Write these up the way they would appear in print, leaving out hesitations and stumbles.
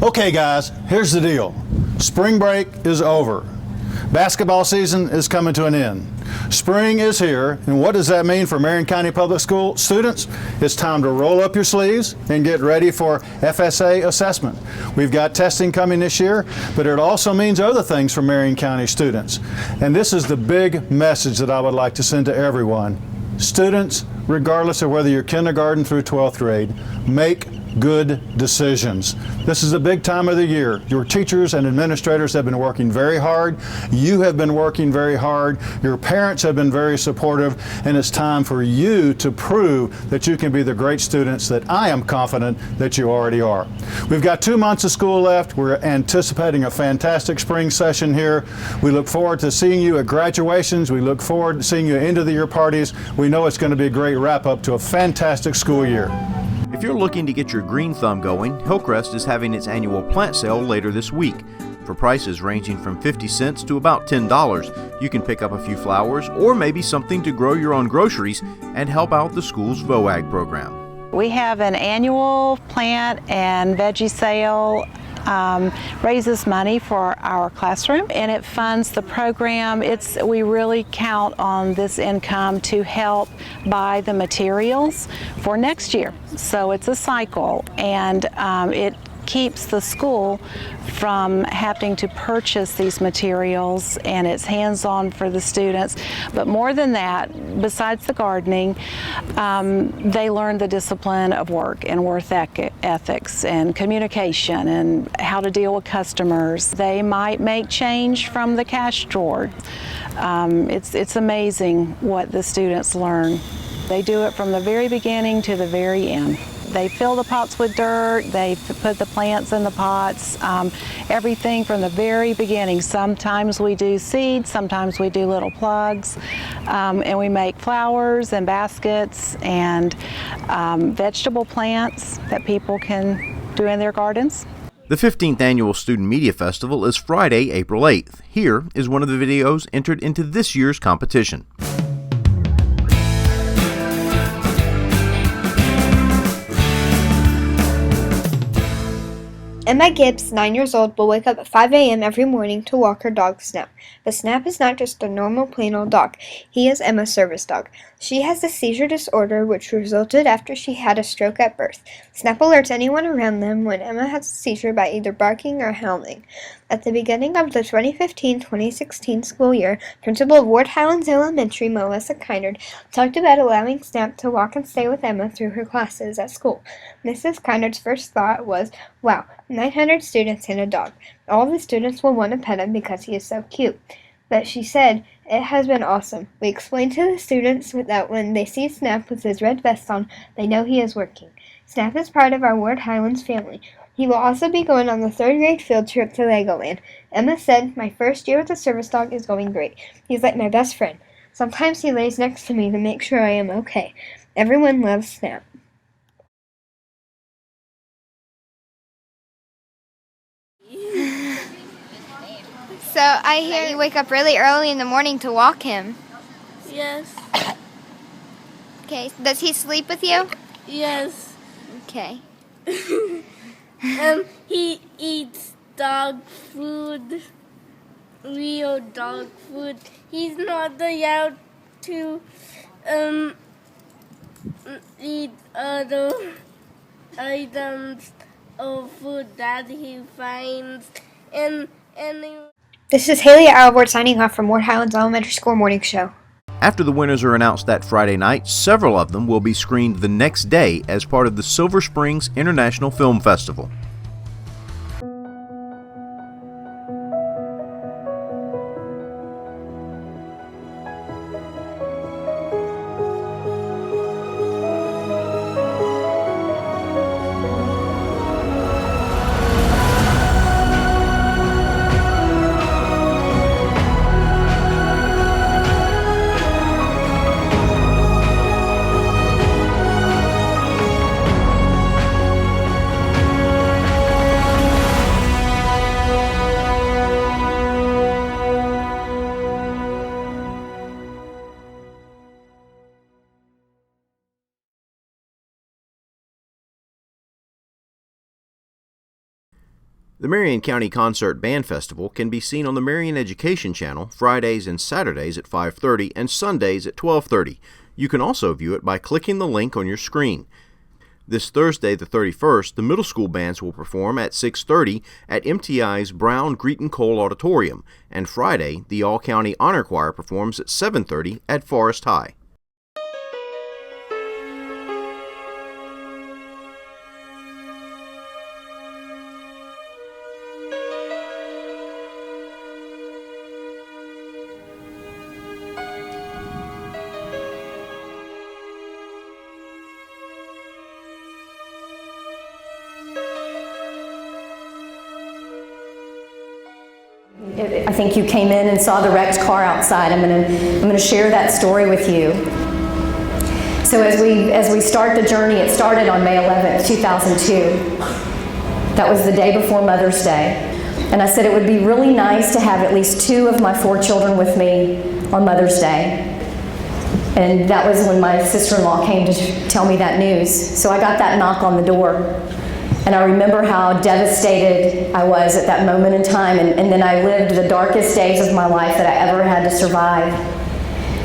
Okay guys, here's the deal. Spring break is over. Basketball season is coming to an end. Spring is here, and what does that mean for Marion County Public School students? It's time to roll up your sleeves and get ready for FSA assessment. We've got testing coming this year, but it also means other things for Marion County students. And this is the big message that I would like to send to everyone. Students, regardless of whether you're kindergarten through 12th grade, make good decisions. This is a big time of the year. Your teachers and administrators have been working very hard. You have been working very hard. Your parents have been very supportive, and it's time for you to prove that you can be the great students that I am confident that you already are. We've got 2 months of school left. We're anticipating a fantastic spring session here. We look forward to seeing you at graduations. We look forward to seeing you at end of the year parties. We know it's going to be a great wrap up to a fantastic school year. If you're looking to get your green thumb going, Hillcrest is having its annual plant sale later this week. For prices ranging from 50 cents to about $10, you can pick up a few flowers or maybe something to grow your own groceries and help out the school's VOAG program. We have an annual plant and veggie sale. Raises money for our classroom, and it funds the program. We really count on this income to help buy the materials for next year. So it's a cycle, and it keeps the school from having to purchase these materials, and it's hands-on for the students. But more than that, besides the gardening, they learn the discipline of work and work ethics and communication and how to deal with customers. They might make change from the cash drawer. It's amazing what the students learn. They do it from the very beginning to the very end. They fill the pots with dirt, they put the plants in the pots, everything from the very beginning. Sometimes we do seeds, sometimes we do little plugs, and we make flowers and baskets and vegetable plants that people can do in their gardens. The 15th Annual Student Media Festival is Friday, April 8th. Here is one of the videos entered into this year's competition. Emma Gibbs, 9 years old, will wake up at 5 a.m. every morning to walk her dog Snap. But Snap is not just a normal plain old dog. He is Emma's service dog. She has a seizure disorder which resulted after she had a stroke at birth. Snap alerts anyone around them when Emma has a seizure by either barking or howling. At the beginning of the 2015-2016 school year, Principal of Ward Highlands Elementary, Melissa Kynard, talked about allowing Snap to walk and stay with Emma through her classes at school. Mrs. Kynard's first thought was, wow, 900 students and a dog. All the students will want to pet him because he is so cute. But she said, it has been awesome. We explained to the students that when they see Snap with his red vest on, they know he is working. Snap is part of our Ward Highlands family. He will also be going on the 3rd grade field trip to Legoland. Emma said, my first year with a service dog is going great. He's like my best friend. Sometimes he lays next to me to make sure I am okay. Everyone loves Snap. So I hear you wake up really early in the morning to walk him. Yes. Okay. Does he sleep with you? Yes. Okay. He eats dog food, real dog food. He's not allowed to eat other items of food that he finds and This is Haley Alvord signing off from Ward Highlands Elementary School Morning Show. After the winners are announced that Friday night, several of them will be screened the next day as part of the Silver Springs International Film Festival. The Marion County Concert Band Festival can be seen on the Marion Education Channel Fridays and Saturdays at 5:30 and Sundays at 12:30. You can also view it by clicking the link on your screen. This Thursday, the 31st, the middle school bands will perform at 6:30 at MTI's Brown Greeton Cole Auditorium, and Friday, the All-County Honor Choir performs at 7:30 at Forest High. I think you came in and saw the wrecked car outside. I'm going to share that story with you. So as we start the journey, it started on May 11th, 2002. That was the day before Mother's Day. And I said it would be really nice to have at least 2 of my 4 children with me on Mother's Day. And that was when my sister-in-law came to tell me that news. So I got that knock on the door. And I remember how devastated I was at that moment in time, and then I lived the darkest days of my life that I ever had to survive.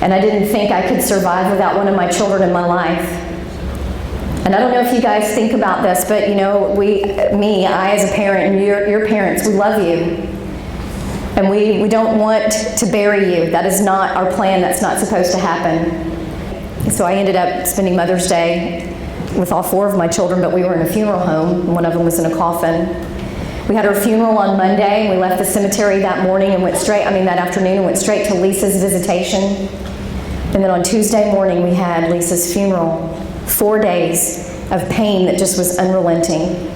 And I didn't think I could survive without one of my children in my life. And I don't know if you guys think about this, but you know, I as a parent, and your parents, we love you. And we don't want to bury you. That is not our plan. That's not supposed to happen. So I ended up spending Mother's Day with all 4 of my children, but we were in a funeral home. One of them was in a coffin. We had our funeral on Monday, and we left the cemetery that afternoon and went straight to Lisa's visitation. And then on Tuesday morning, we had Lisa's funeral. 4 days of pain that just was unrelenting.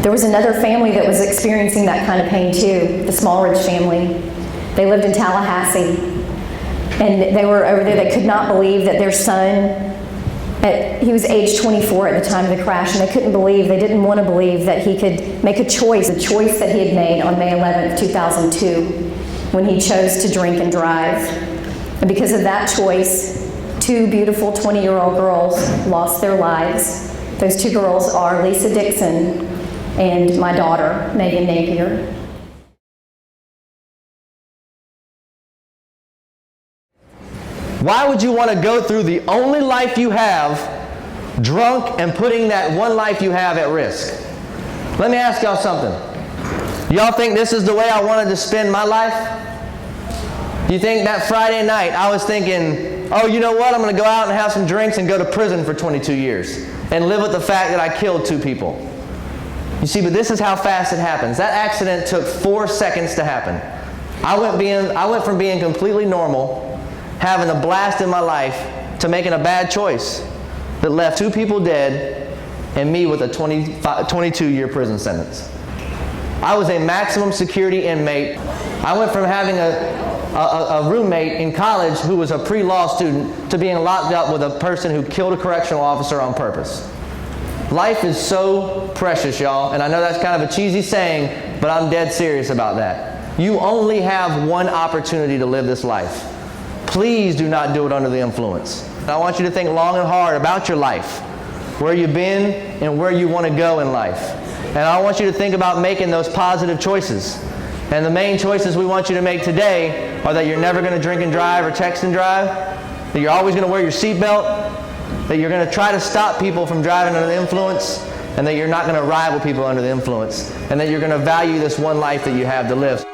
There was another family that was experiencing that kind of pain too, the Smallridge family. They lived in Tallahassee, and they were over there. They could not believe that their son, he was age 24 at the time of the crash, and they didn't want to believe that he could make a choice that he had made on May 11th, 2002, when he chose to drink and drive. And because of that choice, 2 beautiful 20-year-old girls lost their lives. Those 2 girls are Lisa Dixon and my daughter, Megan Napier. Why would you want to go through the only life you have drunk and putting that one life you have at risk? Let me ask y'all something. Y'all think this is the way I wanted to spend my life? You think that Friday night I was thinking, oh, you know what, I'm going to go out and have some drinks and go to prison for 22 years and live with the fact that I killed 2 people. You see, but this is how fast it happens. That accident took 4 seconds to happen. I went from being completely normal, having a blast in my life, to making a bad choice that left 2 people dead and me with a 22-year prison sentence. I was a maximum security inmate. I went from having a roommate in college who was a pre-law student to being locked up with a person who killed a correctional officer on purpose. Life is so precious, y'all, and I know that's kind of a cheesy saying, but I'm dead serious about that. You only have one opportunity to live this life. Please do not do it under the influence. I want you to think long and hard about your life, where you've been and where you want to go in life. And I want you to think about making those positive choices. And the main choices we want you to make today are that you're never going to drink and drive or text and drive, that you're always going to wear your seatbelt, that you're going to try to stop people from driving under the influence, and that you're not going to ride with people under the influence, and that you're going to value this one life that you have to live.